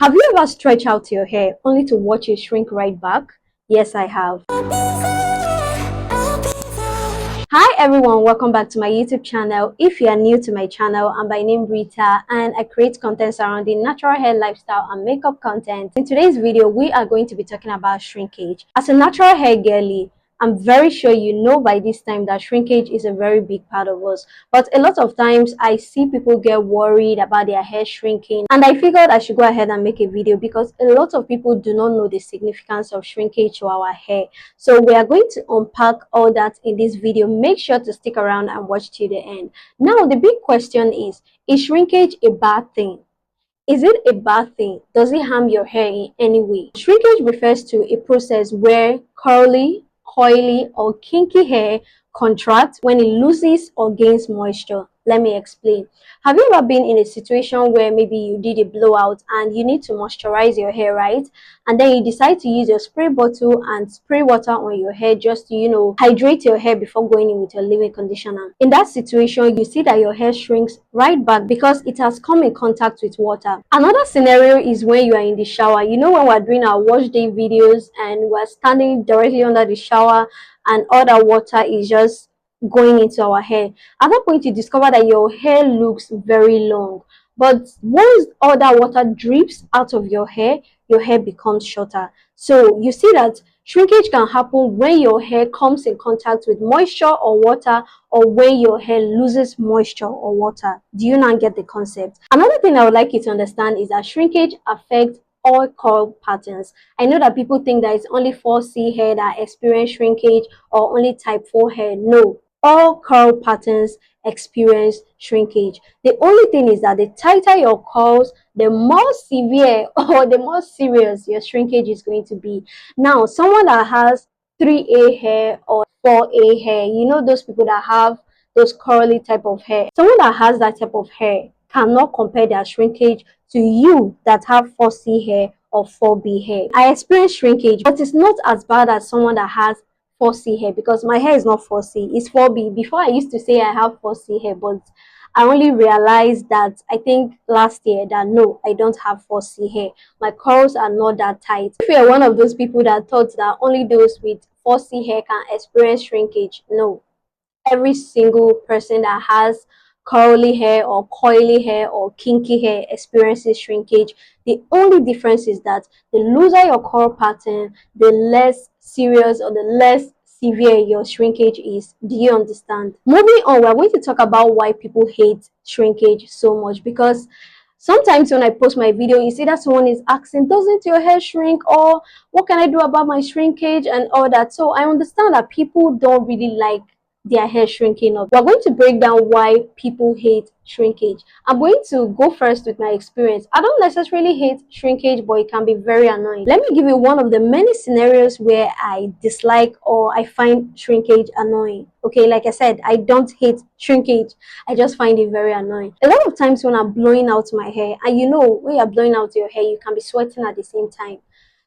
Have you ever stretched out your hair only to watch it shrink right back? Yes, I have. Hi everyone, welcome back to my YouTube channel. If you are new to my channel, I'm by name Rita and I create content surrounding natural hair lifestyle and makeup content. In today's video, we are going to be talking about shrinkage. As a natural hair girly, I'm very sure you know by this time that shrinkage is a very big part of us. But a lot of times I see people get worried about their hair shrinking, and I figured I should go ahead and make a video because a lot of people do not know the significance of shrinkage to our hair. So we are going to unpack all that in this video. Make sure to stick around and watch till the end. Now the big question is shrinkage a bad thing? Is it a bad thing? Does it harm your hair in any way? Shrinkage refers to a process where curly, coily, or kinky hair contracts when it loses or gains moisture. Let me explain. Have you ever been in a situation where maybe you did a blowout and you need to moisturize your hair, right? And then you decide to use your spray bottle and spray water on your hair just to, hydrate your hair before going in with your leave-in conditioner. In that situation, you see that your hair shrinks right back because it has come in contact with water. Another scenario is when you are in the shower. You know, when we're doing our wash day videos and we're standing directly under the shower and all that water is just going into our hair. At that point, you discover that your hair looks very long. But once all that water drips out of your hair becomes shorter. So you see that shrinkage can happen when your hair comes in contact with moisture or water, or when your hair loses moisture or water. Do you now get the concept? Another thing I would like you to understand is that shrinkage affects all curl patterns. I know that people think that it's only 4C hair that experience shrinkage or only type 4 hair. No, all curl patterns experience shrinkage. The only thing is that the tighter your curls, the more severe or the more serious your shrinkage is going to be. Now, someone that has 3A hair or 4A hair, you know, those people that have those curly type of hair, someone that has that type of hair cannot compare their shrinkage to you that have 4C hair or 4B hair. I experience shrinkage, but it's not as bad as someone that has 4C hair because my hair is not 4C, it's 4B. Before I used to say I have 4C hair, but I only realized that I think last year that no, I don't have 4C hair. My curls are not that tight. If you're one of those people that thought that only those with 4C hair can experience shrinkage, no. Every single person that has curly hair or coily hair or kinky hair experiences shrinkage. The only difference is that the looser your curl pattern, the less serious or the less severe your shrinkage is. Do you understand? Moving on, we're going to talk about why people hate shrinkage so much, because sometimes when I post my video, you see that someone is asking, doesn't your hair shrink, or what can I do about my shrinkage and all that. So I understand that people don't really like their hair shrinking up. We're going to break down why people hate shrinkage. I'm going to go first with my experience. I don't necessarily hate shrinkage, but it can be very annoying. Let me give you one of the many scenarios where I dislike or I find shrinkage annoying. Okay, like I said, I don't hate shrinkage, I just find it very annoying. A lot of times when I'm blowing out my hair, and you know, when you're blowing out your hair, you can be sweating at the same time.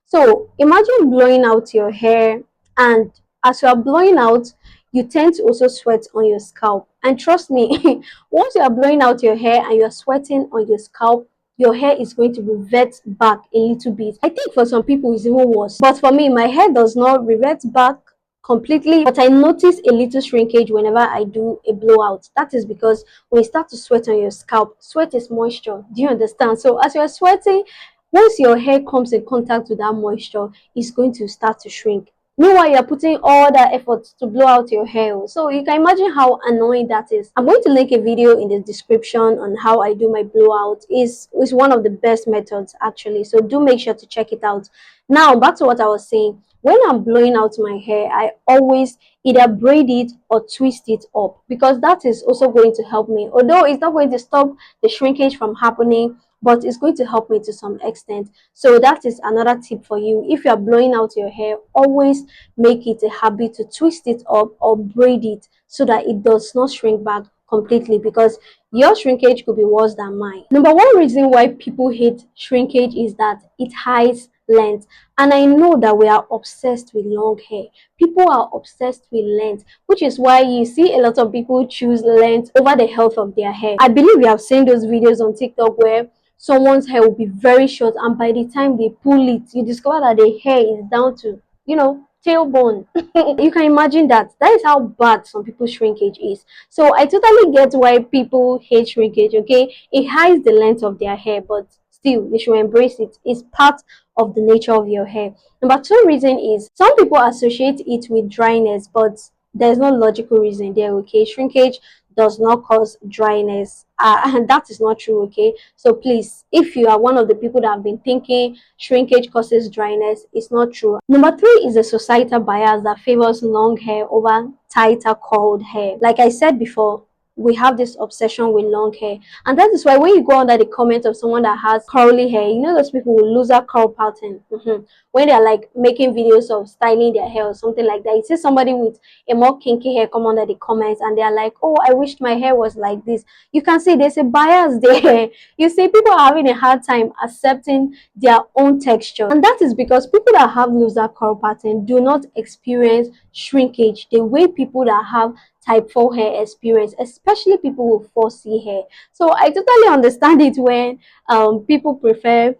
So imagine blowing out your hair, and as you are blowing out, you tend to also sweat on your scalp. And trust me, once you are blowing out your hair and you're sweating on your scalp, your hair is going to revert back a little bit. I think for some people it's even worse. But for me, my hair does not revert back completely, but I notice a little shrinkage whenever I do a blowout. That is because when you start to sweat on your scalp, sweat is moisture. Do you understand? So as you're sweating, once your hair comes in contact with that moisture, it's going to start to shrink. Meanwhile, you're putting all that effort to blow out your hair. So you can imagine how annoying that is. I'm going to link a video in the description on how I do my blowout. It's one of the best methods actually. So do make sure to check it out. Now, back to what I was saying. When I'm blowing out my hair, I always either braid it or twist it up, because that is also going to help me. Although it's not going to stop the shrinkage from happening, but it's going to help me to some extent. So that is another tip for you. If you are blowing out your hair, always make it a habit to twist it up or braid it so that it does not shrink back completely, because your shrinkage could be worse than mine. Number one reason why people hate shrinkage is that it hides length. And I know that we are obsessed with long hair. People are obsessed with length, which is why you see a lot of people choose length over the health of their hair. I believe you have seen those videos on TikTok where someone's hair will be very short, and by the time they pull it, you discover that the hair is down to, tailbone. You can imagine that. That is how bad some people's shrinkage is. So I totally get why people hate shrinkage, okay? It hides the length of their hair, but still, they should embrace it. It's part of the nature of your hair. Number two reason is some people associate it with dryness, but there's no logical reason there, okay? Shrinkage does not cause dryness, and that is not true, okay? So please, if you are one of the people that have been thinking shrinkage causes dryness, it's not true. Number three is a societal bias that favors long hair over tighter curled hair. Like I said before, we have this obsession with long hair, and that is why when you go under the comment of someone that has curly hair, you know those people with looser curl pattern, when they're like making videos of styling their hair or something like that, you see somebody with a more kinky hair come under the comments and they're like, oh, I wished my hair was like this. You can see there's a bias there. You see, people are having a hard time accepting their own texture, and that is because people that have looser curl pattern do not experience shrinkage the way people that have type 4 hair experience, especially people with 4C hair. So I totally understand it when people prefer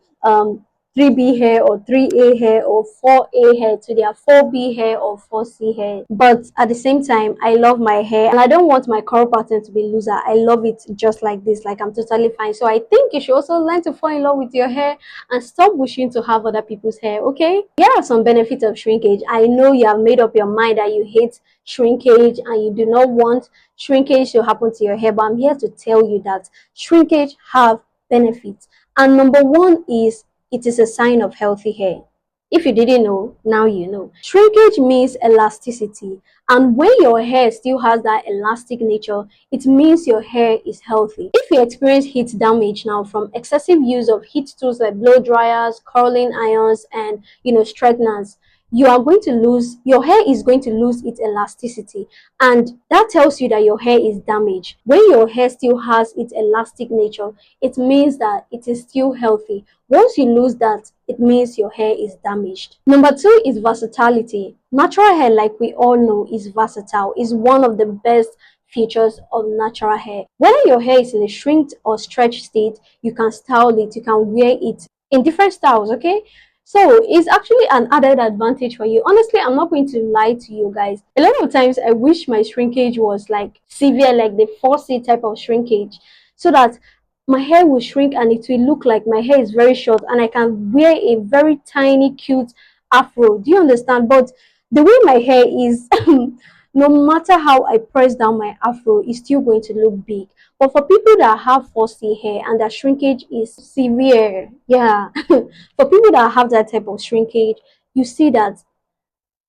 3B hair or 3A hair or 4A hair to their 4B hair or 4C hair. But at the same time, I love my hair and I don't want my curl pattern to be looser. I love it just like this, like I'm totally fine. So I think you should also learn to fall in love with your hair and stop wishing to have other people's hair, okay? Here are some benefits of shrinkage. I know you have made up your mind that you hate shrinkage and you do not want shrinkage to happen to your hair, but I'm here to tell you that shrinkage have benefits. And number one is it is a sign of healthy hair. If you didn't know, now you know. Shrinkage means elasticity, and when your hair still has that elastic nature, it means your hair is healthy. If you experience heat damage now from excessive use of heat tools like blow dryers, curling irons, and straighteners, you are going to lose, your hair is going to lose its elasticity, and that tells you that your hair is damaged. When your hair still has its elastic nature, it means that it is still healthy. Once you lose that, it means your hair is damaged. Number two is versatility. Natural hair, like we all know, is versatile, is one of the best features of natural hair. Whether your hair is in a shrinked or stretched state, you can style it, you can wear it in different styles, okay? So it's actually an added advantage for you. Honestly, I'm not going to lie to you guys. A lot of times I wish my shrinkage was like severe, like the 4C type of shrinkage, so that my hair will shrink and it will look like my hair is very short and I can wear a very tiny, cute afro. Do you understand? But the way my hair is, no matter how I press down my afro, it's still going to look big. But for people that have 4C hair and their shrinkage is severe, yeah, for people that have that type of shrinkage, you see that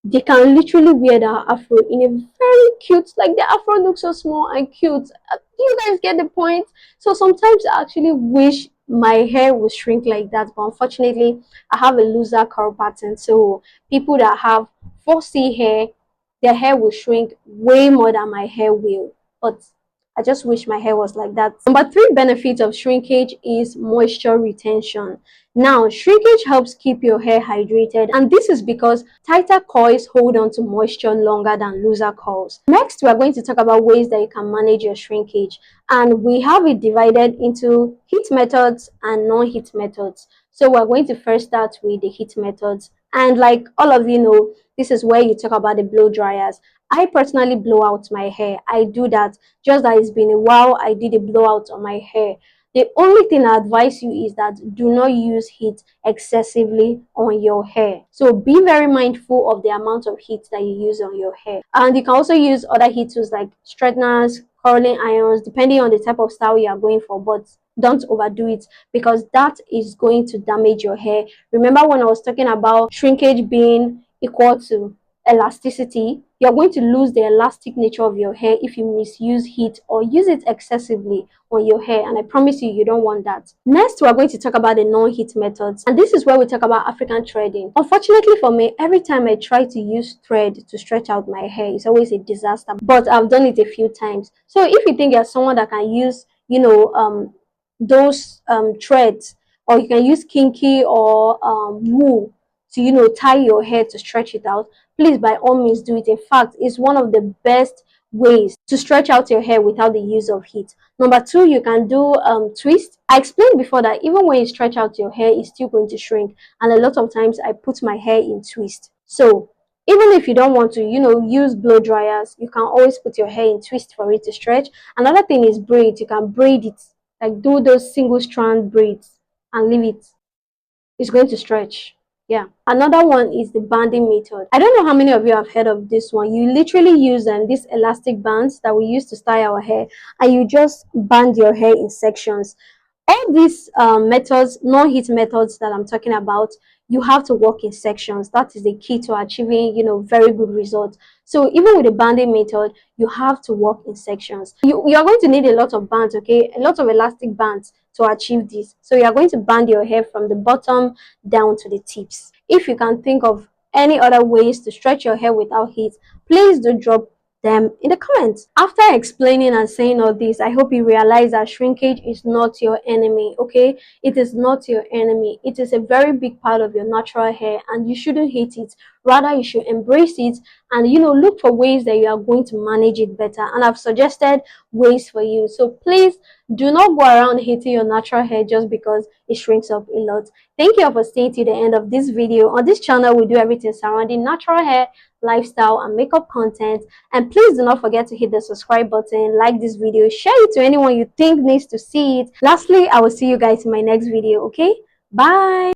they can literally wear the afro in a very cute, like the afro looks so small and cute. You guys get the point? So sometimes I actually wish my hair would shrink like that, but unfortunately I have a looser curl pattern, so people that have 4C hair, their hair will shrink way more than my hair will. But I just wish my hair was like that. Number three benefit of shrinkage is moisture retention. Now, shrinkage helps keep your hair hydrated, and this is because tighter coils hold on to moisture longer than looser coils. Next, we are going to talk about ways that you can manage your shrinkage, and we have it divided into heat methods and non-heat methods. So we're going to first start with the heat methods, and like all of you know, this is where you talk about the blow dryers. I personally blow out my hair. I do that. Just that it's been a while I did a blowout on my hair. The only thing I advise you is that do not use heat excessively on your hair. So be very mindful of the amount of heat that you use on your hair. And you can also use other heat tools like straighteners, curling irons, depending on the type of style you are going for, but don't overdo it because that is going to damage your hair. Remember when I was talking about shrinkage being equal to elasticity? You're going to lose the elastic nature of your hair if you misuse heat or use it excessively on your hair, and I promise you, you don't want that. Next, we're going to talk about the non-heat methods, and this is where we talk about African threading. Unfortunately for me, every time I try to use thread to stretch out my hair, it's always a disaster, but I've done it a few times. So if you think you're someone that can use those threads, or you can use kinky or wool to tie your hair to stretch it out, please by all means do it. In fact, it's one of the best ways to stretch out your hair without the use of heat. Number two, you can do twist. I explained before that even when you stretch out your hair, it's still going to shrink, and a lot of times I put my hair in twist. So even if you don't want to, use blow dryers, you can always put your hair in twist for it to stretch. Another thing is braids. You can braid it, like do those single strand braids and leave it. It's going to stretch. Yeah. Another one is the banding method. I don't know how many of you have heard of this one. You literally use these elastic bands that we use to style our hair, and you just band your hair in sections. All these methods, non-heat methods that I'm talking about, you have to work in sections. That is the key to achieving, very good results. So even with the banding method, you have to work in sections. You are going to need a lot of bands, okay, a lot of elastic bands to achieve this. So you are going to band your hair from the bottom down to the tips. If you can think of any other ways to stretch your hair without heat, please do drop them in the comments. After explaining and saying all this, I hope you realize that shrinkage is not your enemy, okay? It is not your enemy. It is a very big part of your natural hair, and you shouldn't hate it. Rather, you should embrace it and look for ways that you are going to manage it better. And I've suggested ways for you. So please do not go around hating your natural hair just because it shrinks up a lot. Thank you all for staying to the end of this video. On this channel, we do everything surrounding natural hair, lifestyle, and makeup content. And please do not forget to hit the subscribe button, like this video, share it to anyone you think needs to see it. Lastly, I will see you guys in my next video, okay? Bye!